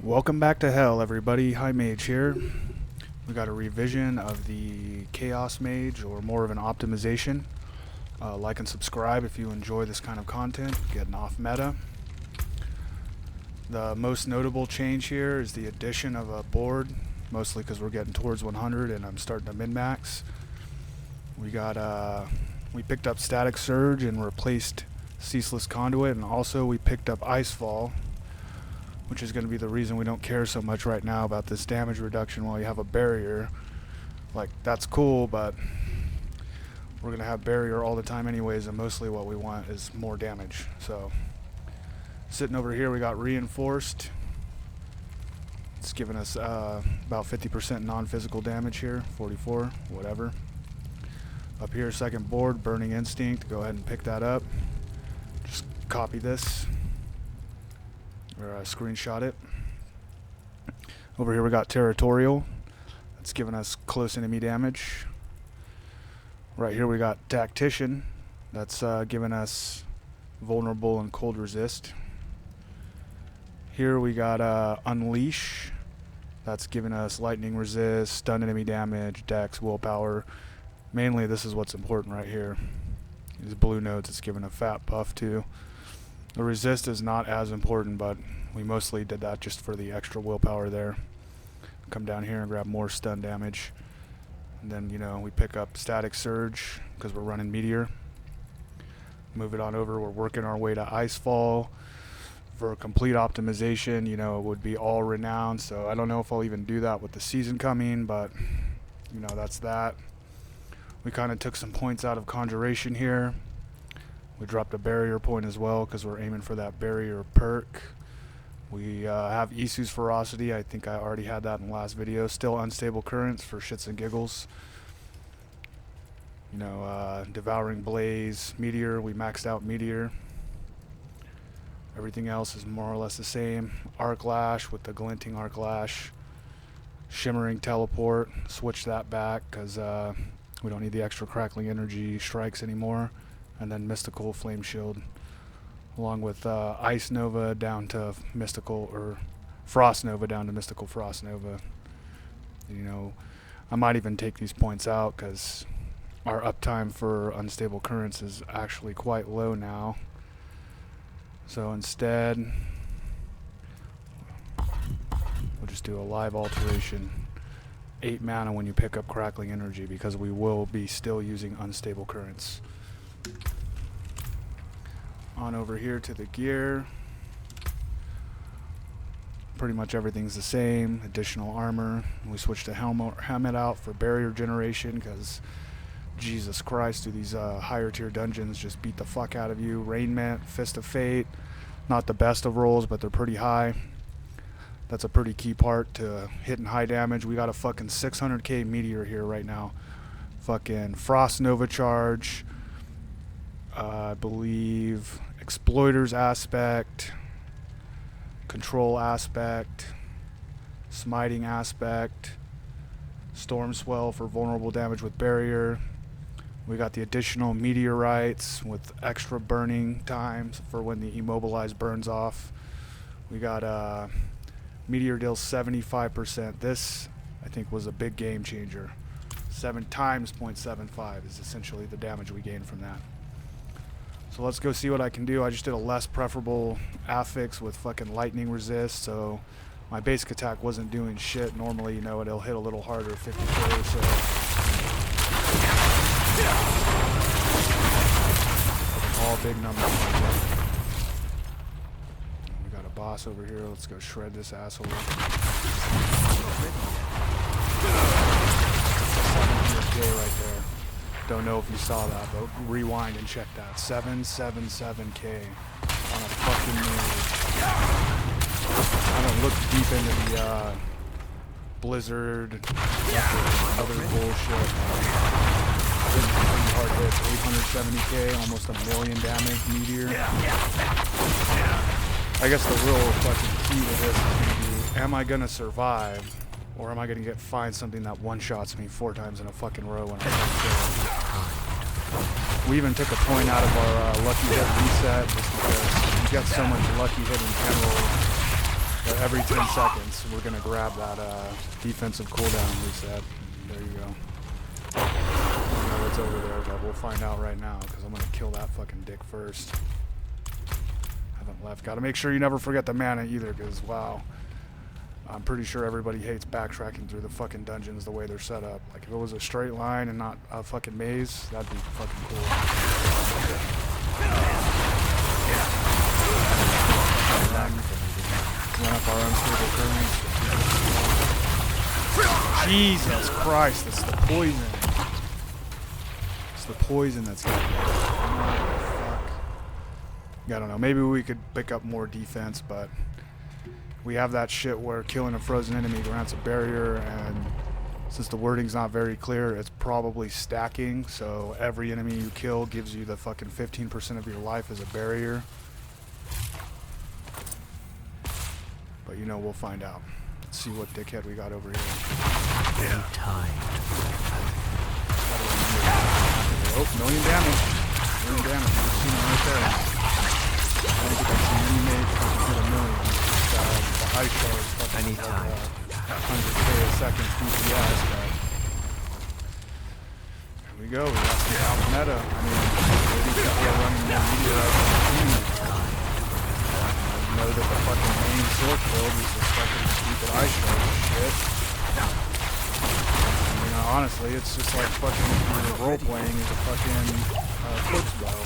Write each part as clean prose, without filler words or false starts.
Welcome back to hell, everybody. Hi, Mage here. We got a revision of the Chaos Mage, or more of an optimization. Like and subscribe if you enjoy this kind of content, getting off meta. The most notable change here is the addition of a board, mostly because we're getting towards 100 and I'm starting to min-max. We picked up Static Surge and replaced Ceaseless Conduit, and also we picked up Icefall, which is going to be the reason we don't care so much right now about this damage reduction while you have a barrier. Like, that's cool, but we're going to have barrier all the time anyways, and mostly what we want is more damage. So, sitting over here, we got Reinforced. It's giving us about 50% non-physical damage here, 44, whatever. Up here, second board, Burning Instinct. Go ahead and pick that up. Just copy this. Or screenshot it. Over here we got Territorial. That's giving us close enemy damage. Right here we got Tactician. That's giving us vulnerable and cold resist. Here we got Unleash. That's giving us lightning resist, stun enemy damage, dex, willpower. Mainly this is what's important right here. These blue nodes, it's giving a fat buff too. The resist is not as important, but we mostly did that just for the extra willpower there. Come down here and grab more stun damage. And then, you know, we pick up Static Surge because we're running Meteor. Move it on over. We're working our way to Icefall. For a complete optimization, you know, it would be all Renown. So I don't know if I'll even do that with the season coming, but, you know, that's that. We kind of took some points out of Conjuration here. We dropped a barrier point as well because we're aiming for that barrier perk. We have Isu's Ferocity. I think I already had that in the last video. Still Unstable Currents for shits and giggles. You know, Devouring Blaze, Meteor. We maxed out Meteor. Everything else is more or less the same. Arc Lash with the Glinting Arc Lash. Shimmering Teleport. Switch that back because we don't need the extra Crackling Energy strikes anymore. And then Mystical Flame Shield, along with Ice Nova down to Mystical, or Frost Nova down to Mystical Frost Nova. You know, I might even take these points out because our uptime for Unstable Currents is actually quite low now. So instead, we'll just do a live alteration. 8 mana when you pick up Crackling Energy, because we will be still using Unstable Currents. On over here to the gear. Pretty much everything's the same. Additional armor. We switched to helmet out for barrier generation because Jesus Christ, do these higher tier dungeons just beat the fuck out of you. Raiment, Fist of Fate. Not the best of rolls, but they're pretty high. That's a pretty key part to hitting high damage. We got a fucking 600k Meteor here right now. Fucking Frost Nova charge. I believe Exploiters aspect, Control aspect, Smiting aspect, Storm Swell for vulnerable damage with barrier. We got the additional Meteorites with extra burning times for when the Immobilized burns off. We got Meteor deals 75%. This, I think, was a big game changer. 7 times 0.75 is essentially the damage we gain from that. So let's go see what I can do. I just did a less preferable affix with fucking lightning resist, so my basic attack wasn't doing shit. Normally, you know, it'll hit a little harder, 50k or so. All big numbers. We got a boss over here. Let's go shred this asshole. 700k right there. Don't know if you saw that, but rewind and check that. 777k on a fucking move. I haven't looked deep into the Blizzard, other bullshit. Pretty hard hits. 870k, almost 1,000,000 damage, Meteor. I guess the real fucking key to this is going to be, am I going to survive? Or am I going to find something that one-shots me 4 times in a fucking row when I kill? We even took a point out of our lucky hit reset just because you get so much lucky hit in general But every 10 seconds, we're going to grab that defensive cooldown reset. There you go. I don't know what's over there, but we'll find out right now because I'm going to kill that fucking dick first. Haven't left. Got to make sure you never forget the mana either because, wow. I'm pretty sure everybody hates backtracking through the fucking dungeons the way they're set up. Like, if it was a straight line and not a fucking maze, that'd be fucking cool. Run up our unstable currents. Jesus Christ, it's the poison. It's the poison that's got me. Fuck. I don't know, maybe we could pick up more defense, but we have that shit where killing a frozen enemy grants a barrier, and since the wording's not very clear, it's probably stacking, so every enemy you kill gives you the fucking 15% of your life as a barrier. But you know, we'll find out. Let's see what dickhead we got over here. Time. Oh, million damage. Million damage. You've seen it right there. I don't think I've seen any mage fucking hit a million. The high star is fucking Anytime. 100k a second DPS, but here we go. We got some out meta. I mean, maybe people are running more Meteor out of the team. Know that the fucking main sword build is this fucking stupid eye star shit. You know, honestly, it's just like fucking role playing is a fucking corpse bow.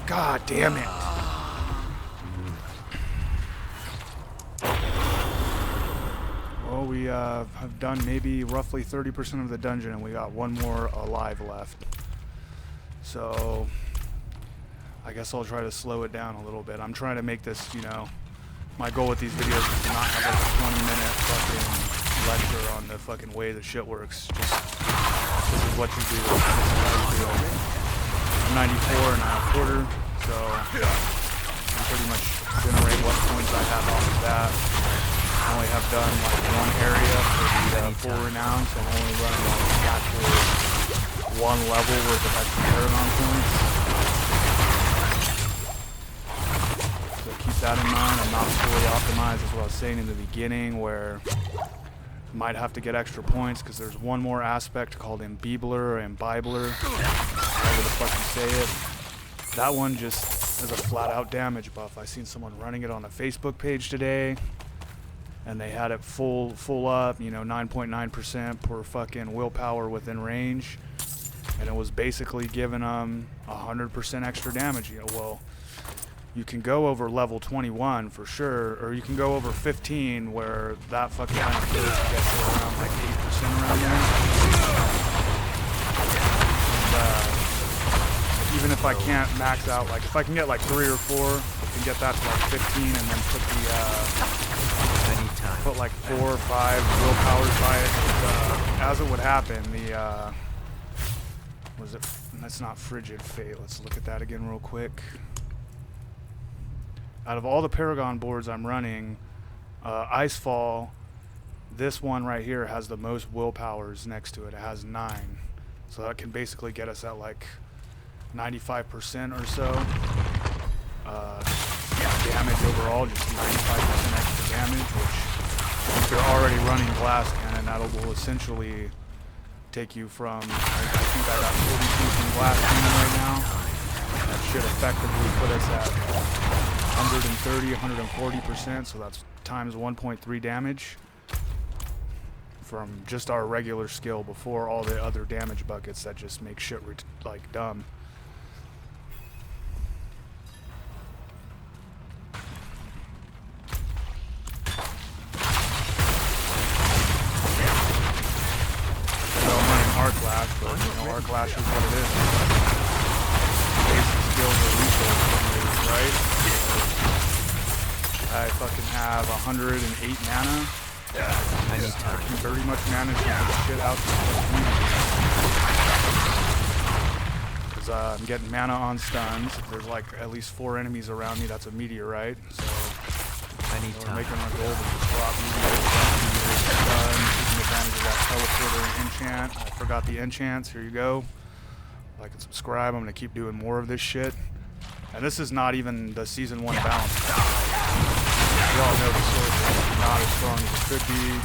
God damn it. Well, we have done maybe roughly 30% of the dungeon, and we got one more alive left. So I guess I'll try to slow it down a little bit. I'm trying to make this, you know, my goal with these videos is to not have like a 20-minute fucking lecture on the fucking way the shit works. Just, this is what you do. This is how you do it. I'm 94 and a quarter, so I pretty much generate what points I have off of that. I only have done like one area for the full renown, so I'm only running on the actual one level worth of extra paragon points. So keep that in mind. I'm not fully optimized, is what I was saying in the beginning, where might have to get extra points because there's one more aspect called Imbibler or Imbibler, however the fuck you say it. That one just is a flat out damage buff. I seen someone running it on a Facebook page today, and they had it full up, you know, 9.9% per fucking willpower within range, and it was basically giving them 100% extra damage. You know, well, you can go over level 21 for sure, or you can go over 15 where that fucking kind of boost gets to around like 8% around there. And, even if I can't max out, like if I can get like 3 or 4, I can get that to like 15 and then put the put like 4 or 5 willpowers by it. As it would happen, the was it? That's not Frigid Fate. Let's look at that again real quick. Out of all the Paragon boards I'm running, Icefall, this one right here has the most willpowers next to it. It has 9. So that can basically get us at like 95% or so. Damage overall, just 95% extra damage, which if you're already running Glass Cannon, that will essentially take you from, I think I got 42 from Glass Cannon right now. That should effectively put us at 130, 140%, so that's times 1.3 damage from just our regular skill before all the other damage buckets that just make shit like dumb. So I'm running Arc Lash, but you know, Arc Lash is what it is. Basic skills are resource, right? I fucking have 108 mana. I can very much manage to get shit out because I'm getting mana on stuns. If there's like at least 4 enemies around me, that's a meteorite. So we're making our goal to just drop meteorites, stuns, even if advantage of that teleporter enchant. I forgot the enchants. Here you go. Like and subscribe. I'm going to keep doing more of this shit. And this is not even the Season 1 balance. We all know the sword is not as strong as it could be.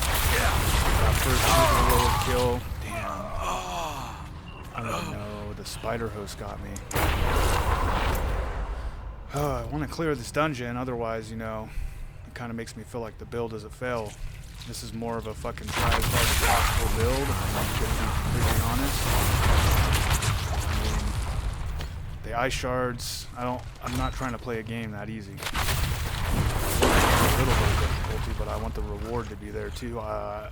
That first super low kill. Damn. I don't know. The spider host got me. I want to clear this dungeon. Otherwise, you know, it kind of makes me feel like the build is a fail. This is more of a fucking try as hard as possible build, to be completely honest. I mean, the ice shards, I'm not trying to play a game that easy. A little bit of difficulty, but I want the reward to be there too. I'm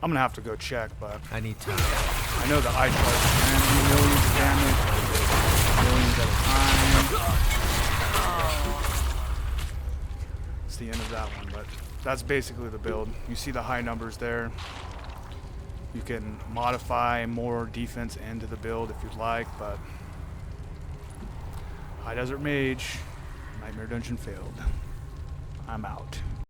gonna have to go check, but I need time. I know the ice shards can do millions of damage, millions at a time. It's the end of that one, but that's basically the build. You see the high numbers there. You can modify more defense into the build if you'd like, but High Desert Mage, Nightmare Dungeon failed. I'm out.